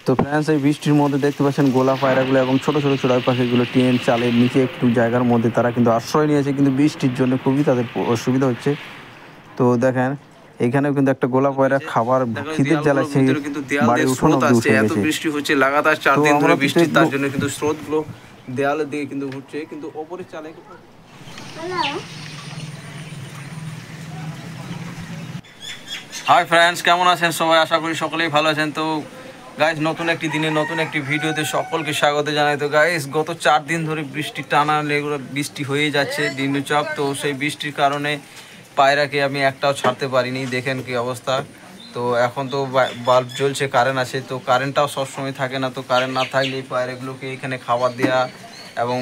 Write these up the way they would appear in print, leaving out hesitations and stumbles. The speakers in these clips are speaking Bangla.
তো ফ্রেন্ডস, এই বৃষ্টির মধ্যে দেখতে পাচ্ছেন গোলা পায়রাগুলো এবং ছোটো ছোটো চড়াই পাখিগুলো টিনের চালের নিচে একটু জায়গার মধ্যে তারা কিন্তু আশ্রয় নিয়েছে, কিন্তু বৃষ্টির জন্য খুবই তাদের অসুবিধা হচ্ছে। তো দেখেন এখানেও কিন্তু একটা গোলা পায়রা খাবার খিদের জ্বালায় সেই বাড়ির উঠোন অব্দি উঠে এত গেছে। বৃষ্টি হচ্ছে লাগাতার 4 দিন ধরে বৃষ্টি, তার জন্য কিন্তু স্রোতগুলো দেয়ালের দিকে কিন্তু উঠছে, কিন্তু ওপরে চালে হাই ফ্রেন্ডস, কেমন আছেন সবাই? আশা করি সকলেই ভালো আছেন। তো গাইস, নতুন একটি দিনে নতুন একটি ভিডিওতে সকলকে স্বাগত জানাই। তো গাইস, গত 4 দিন ধরে বৃষ্টি টানা লেগুলো বৃষ্টি হয়ে যাচ্ছে দিনচাপ। তো সেই বৃষ্টির কারণে পায়রাকে আমি একটাও ছাড়তে পারিনি, দেখেন কি অবস্থা। তো এখন তো বাল্ব জ্বলছে, কারেন্ট আছে, তো কারেন্টটাও সবসময় থাকে না। তো কারেন্ট না থাকলে এই পায়রাগুলোকে এখানে খাবার দেওয়া এবং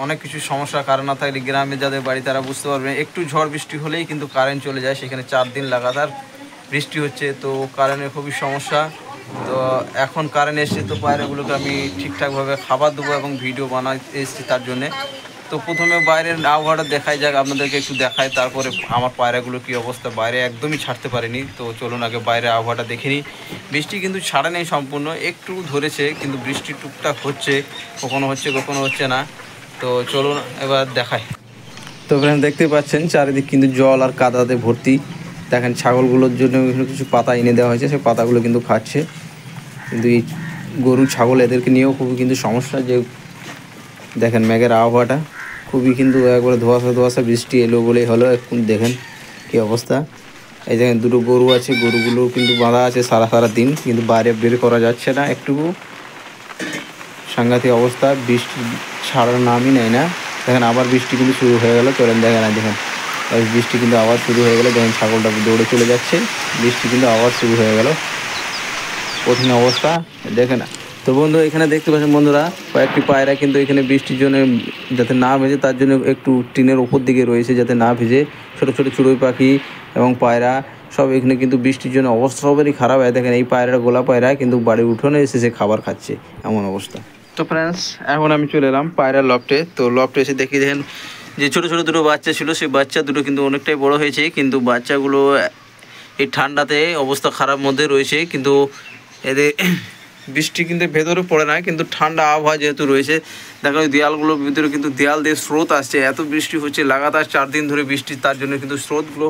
অনেক কিছু সমস্যার কারণ না থাকলে গ্রামে যাদের বাড়ি তারা বুঝতে পারবেন, একটু ঝড় বৃষ্টি হলেই কিন্তু কারেন্ট চলে যায়। সেখানে 4 দিন লাগাতার বৃষ্টি হচ্ছে, তো কারেন্টের খুবই সমস্যা। তো এখন কারেন্ট এসছে, তো পায়রাগুলোকে আমি ঠিকঠাকভাবে খাবার দেবো এবং ভিডিও বানাতে এসেছি তার জন্যে। তো প্রথমে বাইরের আবহাওয়াটা দেখাই যাক, আপনাদেরকে একটু দেখায়, তারপরে আমার পায়রাগুলো কী অবস্থা। বাইরে একদমই ছাড়তে পারিনি, তো চলুন আগে বাইরে আবহাওয়াটা দেখে নিই। বৃষ্টি কিন্তু ছাড়ে নেই সম্পূর্ণ, একটু ধরেছে, কিন্তু বৃষ্টি টুকটাক হচ্ছে, কখনো হচ্ছে কখনো হচ্ছে না। তো চলুন এবার দেখাই। তো ফ্রেন্ড, দেখতে পাচ্ছেন চারিদিক কিন্তু জল আর কাদাতে ভর্তি। দেখেন ছাগলগুলোর জন্য কিছু পাতা এনে দেওয়া হয়েছে, সেই পাতাগুলো কিন্তু খাচ্ছে। কিন্তু এই গরু ছাগল এদেরকে নিয়েও খুবই কিন্তু সমস্যা। যে দেখেন মেঘের আবহাওয়াটা খুবই কিন্তু একবারে ধোঁয়াশা ধোঁয়াশা, বৃষ্টি এলো বলেই হলো। এখন দেখেন কী অবস্থা। এই দেখেন দুটো গরু আছে, গরুগুলো কিন্তু বাঁধা আছে সারা সারা দিন, কিন্তু বাইরে বের করা যাচ্ছে না একটুকু। সাংঘাতিক অবস্থা, বৃষ্টি ছাড়ার নামই নেয় না। দেখেন আবার বৃষ্টি কিন্তু শুরু হয়ে গেল। চলেন দেখেন, দেখেন বৃষ্টি কিন্তু আবার শুরু হয়ে গেল। দেখেন ছাগলটা দৌড়ে চলে যাচ্ছে, বৃষ্টি কিন্তু আবার শুরু হয়ে গেল। কঠিন অবস্থা দেখেন। তো বন্ধু, এখানে দেখতে পাচ্ছেন বন্ধুরা, কয়েকটি পায়রা কিন্তু এখানে বৃষ্টির জন্য যাতে না ভেজে তার জন্য একটু টিনের ওপর দিকে রয়েছে, যাতে না ভিজে। ছোটো ছোটো চড়ুই পাখি এবং পায়রা সব এখানে কিন্তু বৃষ্টির জন্য অবস্থা সবারই খারাপ হয়। দেখেন এই পায়রাটা গোলা পায়রা কিন্তু বাড়ির উঠোনে এসেছে খাবার খাচ্ছে, এমন অবস্থা। তো ফ্রেন্ডস, এখন আমি চলে এলাম পায়রার লফটে। তো লফটে এসে দেখি, দেখেন যে ছোটো ছোটো দুটো বাচ্চা ছিল, সেই বাচ্চা দুটো কিন্তু অনেকটাই বড় হয়েছে, কিন্তু বাচ্চাগুলো এই ঠান্ডাতে অবস্থা খারাপ মধ্যে রয়েছে। কিন্তু এদের বৃষ্টি কিন্তু ভেতরে পড়ে না, কিন্তু ঠান্ডা আবহাওয়া যেহেতু রয়েছে, দেখো ওই দেয়ালগুলোর ভিতরে কিন্তু দেয়াল দিয়ে স্রোত আসছে। এত বৃষ্টি হচ্ছে লাগাতার 4 দিন ধরে বৃষ্টি, তার জন্য কিন্তু স্রোতগুলো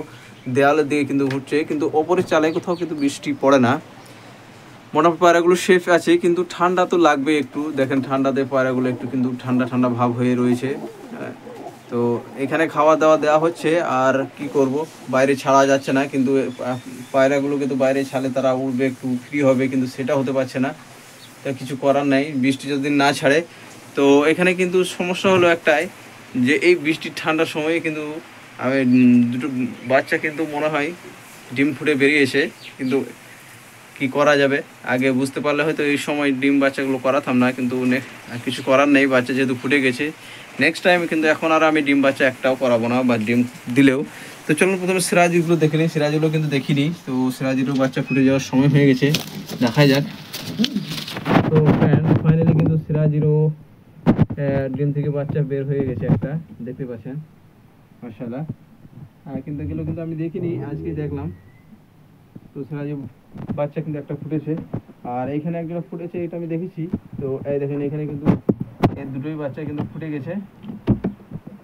দেয়ালের দিকে কিন্তু ঘুরছে, কিন্তু ওপরে চালে কোথাও কিন্তু বৃষ্টি পড়ে না। মোটামুটি পায়রাগুলো সেফ আছে, কিন্তু ঠান্ডা তো লাগবে একটু। দেখেন ঠান্ডাতে পায়রাগুলো একটু কিন্তু ঠান্ডা ঠান্ডা ভাব হয়ে রয়েছে। তো এখানে খাওয়া দাওয়া দেওয়া হচ্ছে, আর কি করব, বাইরে ছাড়া যাচ্ছে না। কিন্তু পায়রাগুলো কিন্তু বাইরে ছাড়লে তারা উঠবে, একটু ফ্রি হবে, কিন্তু সেটা হতে পারছে না। তা কিছু করার নাই, বৃষ্টি যদি না ছাড়ে। তো এখানে কিন্তু সমস্যা হলো একটাই, যে এই বৃষ্টির ঠান্ডার সময়ে কিন্তু আমি দুটো বাচ্চা কিন্তু মনে হয় ডিম ফুটে বেরিয়েছে, কিন্তু কি করা যাবে, আগে বুঝতে পারলে হয়তো এই সময় ডিম বাচ্চাগুলো করাতাম না। কিন্তু কিছু করার নেই, বাচ্চা যেহেতু ফুটে গেছে, নেক্সট টাইম কিন্তু এখন আর আমি ডিম বাচ্চা একটাও করাবো না, বা ডিম দিলেও। তো চলুন প্রথমে সিরাজগুলো দেখে নিই। সিরাজগুলো কিন্তু দেখিনি, তো সিরাজিরও বাচ্চা ফুটে যাওয়ার সময় হয়ে গেছে, দেখাই যাক। তো ফাইনালি কিন্তু সিরাজিরও ডিম থেকে বাচ্চা বের হয়ে গেছে একটা, দেখতে পাচ্ছেন মাশাআল্লাহ। কিন্তু এগুলো কিন্তু আমি দেখিনি, আজকে দেখলাম। তো সিরাজি বাচ্চা কিন্তু একটা ফুটেছে, আর এইখানে একজোড়া ফুটেছে, এটা আমি দেখেছি। তো এই দেখেন এখানে কিন্তু এই দুটোই বাচ্চা কিন্তু ফুটে গেছে।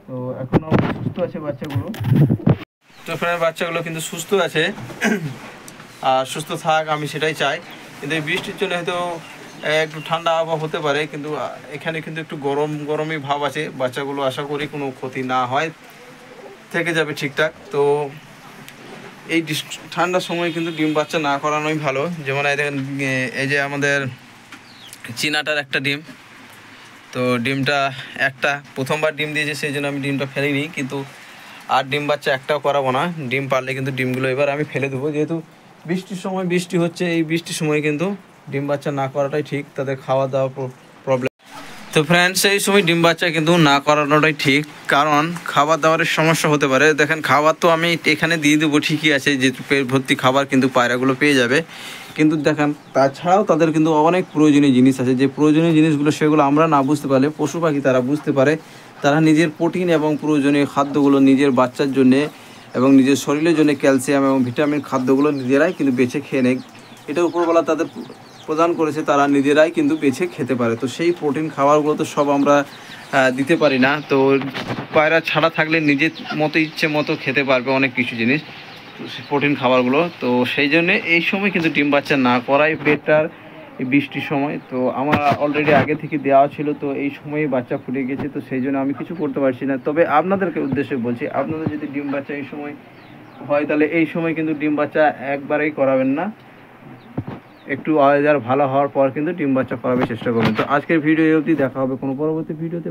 তো এখনও সুস্থ আছে বাচ্চাগুলো। তো ফ্রেন্ড, বাচ্চাগুলো কিন্তু সুস্থ আছে, আর সুস্থ থাক আমি সেটাই চাই। কিন্তু এই বৃষ্টির জন্য হয়তো একটু ঠান্ডা আবহাওয়া হতে পারে, কিন্তু এখানে কিন্তু একটু গরমই ভাব আছে। বাচ্চাগুলো আশা করি কোনো ক্ষতি না হয়, থেকে যাবে ঠিকঠাক। তো এই ঠান্ডার সময় কিন্তু ডিম বাচ্চা না করানোই ভালো। যেমন এই দেখেন, এই যে আমাদের চীনাটার একটা ডিম, তো ডিমটা একটা প্রথমবার ডিম দিয়েছে, সেই জন্য আমি ডিমটা ফেলিনি। কিন্তু আর ডিম বাচ্চা একটাও করাবো না, ডিম পারলে কিন্তু ডিমগুলো এবার আমি ফেলে দেবো। যেহেতু বৃষ্টির সময় বৃষ্টি হচ্ছে, এই বৃষ্টির সময় কিন্তু ডিম বাচ্চা না করাটাই ঠিক, তাদের খাওয়া দাওয়া প্রবলেম। তো ফ্রেন্ডস, এই সময় ডিম বাচ্চা কিন্তু না করানোটাই ঠিক, কারণ খাবার দাবারের সমস্যা হতে পারে। দেখেন খাবার তো আমি এখানে দিয়ে দেবো ঠিকই আছে, যে পেট ভর্তি খাবার কিন্তু পায়রাগুলো পেয়ে যাবে। কিন্তু দেখেন তাছাড়াও তাদের কিন্তু অনেক প্রয়োজনীয় জিনিস আছে, যে প্রয়োজনীয় জিনিসগুলো সেগুলো আমরা না বুঝতে পারলে পশু পাখি তারা বুঝতে পারে। তারা নিজের প্রোটিন এবং প্রয়োজনীয় খাদ্যগুলো নিজের বাচ্চার জন্যে এবং নিজের শরীরের জন্য ক্যালসিয়াম এবং ভিটামিন খাদ্যগুলো নিজেরাই কিন্তু বেছে খেয়ে নেয়। এটা উপরবেলা তাদের প্রদান করেছে তারা নিজেরাই কিন্তু বেছে খেতে পারে। তো সেই প্রোটিন খাবারগুলো তো সব আমরা দিতে পারি না। তো পায়রা ছাড়া থাকলে নিজের মতো ইচ্ছে মতো খেতে পারবে অনেক কিছু জিনিস, প্রোটিন খাবারগুলো। তো সেই জন্যে এই সময় কিন্তু ডিম বাচ্চা না করাই বেটার, এই বৃষ্টির সময়। তো আমার অলরেডি আগে থেকে দেওয়া ছিল, তো এই সময়ই বাচ্চা ফুটে গেছে, তো সেই জন্য আমি কিছু করতে পারছি না। তবে আপনাদেরকে উদ্দেশ্যে বলছি, আপনাদের যদি ডিম বাচ্চা এই সময় হয় তাহলে এই সময় কিন্তু ডিম বাচ্চা একবারেই করাবেন না, একটু ওয়েদার ভালো হওয়ার পর কিন্তু ডিম বাচ্চা করাবে চেষ্টা করবেন। তো আজকের ভিডিও অবধি, দেখা হবে কোনো পরবর্তী ভিডিওতে।